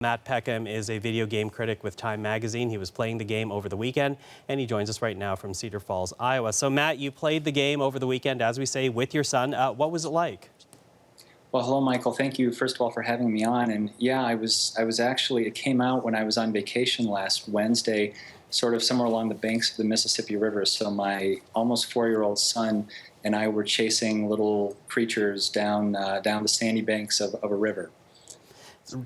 Matt Peckham is a video game critic with Time magazine. He was playing the game over the weekend, and he joins us right now from Cedar Falls, Iowa. So, Matt, you played the game over the weekend, as we say, with your son. What was it like? Well, hello, Michael. Thank you, first of all, for having me on. And yeah, I was actually, it came out when I was on vacation last Wednesday, sort of somewhere along the banks of the Mississippi River. So my almost 4-year-old son and I were chasing little creatures down the sandy banks of a river.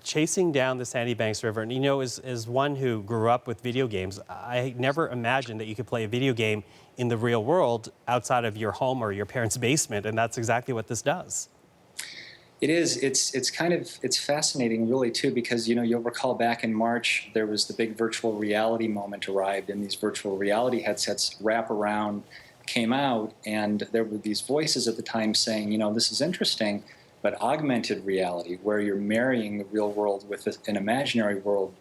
Chasing down the sandy banks river, and you know, as one who grew up with video games, I never imagined that you could play a video game in the real world outside of your home or your parents' basement, and that's exactly what this does. It is. It's fascinating, really, too, because you'll recall back in March there was the big virtual reality moment arrived, and these virtual reality headsets wrap around came out, and there were these voices at the time saying, this is interesting. But augmented reality, where you're marrying the real world with an imaginary world,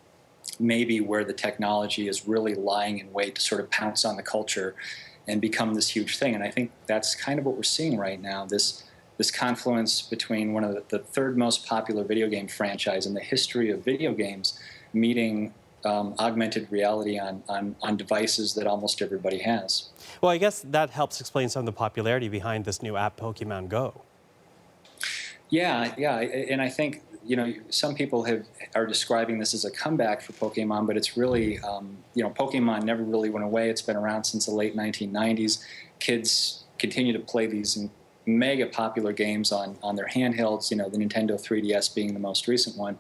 maybe where the technology is really lying in wait to sort of pounce on the culture and become this huge thing. And I think that's kind of what we're seeing right now, this confluence between one of the third most popular video game franchise in the history of video games meeting augmented reality on devices that almost everybody has. Well, I guess that helps explain some of the popularity behind this new app, Pokemon Go. Yeah, and I think some people are describing this as a comeback for Pokemon, but it's really Pokemon never really went away. It's been around since the late 1990s. Kids continue to play these mega popular games on their handhelds. The Nintendo 3DS being the most recent one.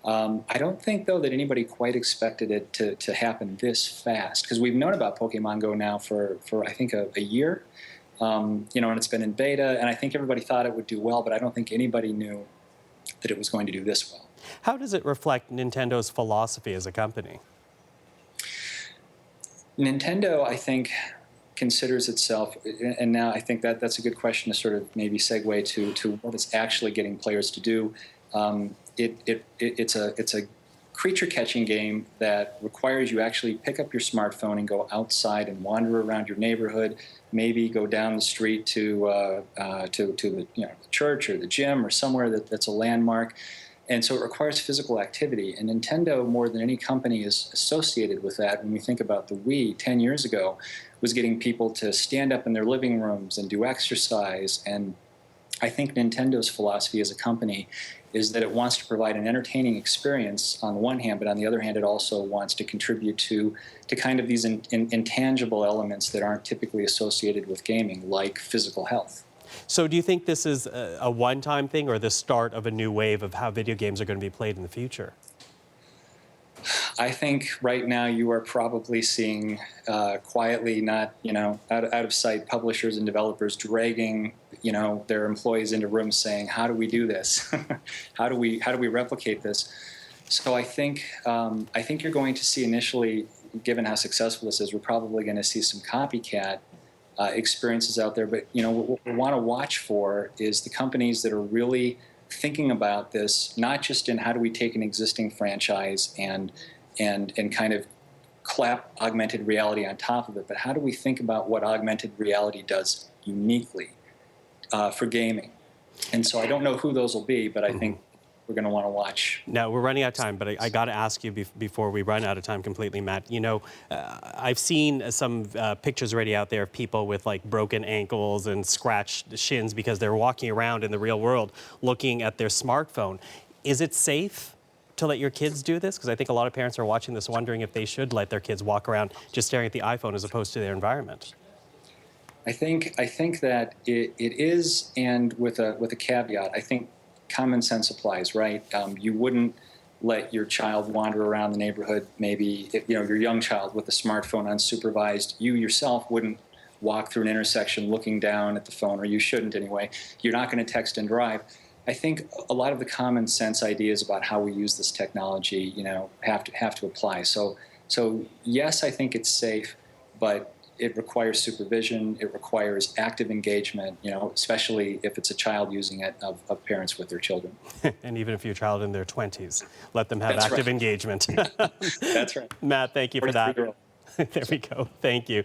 I don't think though that anybody quite expected it to happen this fast, because we've known about Pokemon Go now for I think a year. And it's been in beta, and I think everybody thought it would do well, but I don't think anybody knew that it was going to do this well. How does it reflect Nintendo's philosophy as a company? Nintendo, I think, considers itself, and now I think that's a good question to sort of maybe segue to what it's actually getting players to do. It's a creature-catching game that requires you actually pick up your smartphone and go outside and wander around your neighborhood, maybe go down the street to the church or the gym or somewhere that's a landmark. And so it requires physical activity. And Nintendo, more than any company, is associated with that. When we think about the Wii 10 years ago, was getting people to stand up in their living rooms and do exercise. And I think Nintendo's philosophy as a company is that it wants to provide an entertaining experience on the one hand, but on the other hand, it also wants to contribute to kind of these intangible elements that aren't typically associated with gaming, like physical health. So do you think this is a one-time thing or the start of a new wave of how video games are going to be played in the future? I think right now you are probably seeing quietly, not out of sight, publishers and developers dragging their employees into rooms saying, "How do we do this? How do we replicate this?" So I think you're going to see initially, given how successful this is, we're probably going to see some copycat experiences out there. But what we want to watch for is the companies that are really thinking about this, not just in how do we take an existing franchise and kind of clap augmented reality on top of it, but how do we think about what augmented reality does uniquely for gaming? And so I don't know who those will be, but I think we're going to want to watch. Now, we're running out of time, but I got to ask you before we run out of time completely, Matt. I've seen some pictures already out there of people with like broken ankles and scratched shins because they're walking around in the real world looking at their smartphone. Is it safe to let your kids do this? Because I think a lot of parents are watching this wondering if they should let their kids walk around just staring at the iPhone as opposed to their environment. I think that it is, and with a caveat. I think common sense applies, right? You wouldn't let your child wander around the neighborhood, maybe your young child with a smartphone unsupervised. You yourself wouldn't walk through an intersection looking down at the phone, or you shouldn't anyway. You're not going to text and drive. I think a lot of the common sense ideas about how we use this technology, have to apply. So yes, I think it's safe, but it requires supervision. It requires active engagement, especially if it's a child using it of parents with their children. And even if you're a child in their 20s, let them have active engagement. That's right. Matt, thank you for that. There we go. Thank you.